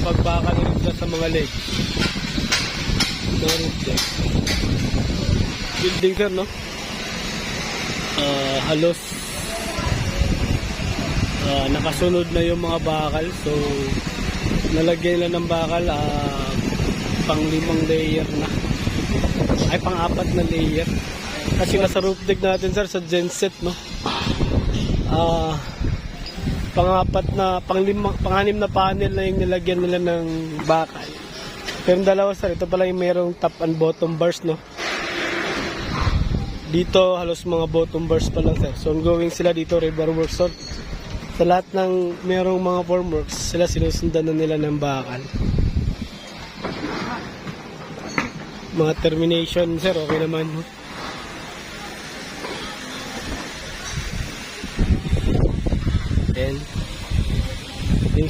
pagbakal rin sila sa mga legs. Building sir, no? Halos nakasunod na yung mga bakal, so nalagyan nila ng bakal pang 5 layer na, ay pang 4 na layer, kasi nasa roof deck natin sir sa genset, no? Pang-6 na panel na yung nilagyan nila ng bakal, pero yung dalawa sir, ito pala yung mayroong top and bottom bars, no? Dito halos mga bottom bars pa lang sir, so ongoing sila dito, rebar works. So sa lahat ng merong mga formworks, sila sinusundan na nila ng bakal. Mga termination sir, okay naman. Then yung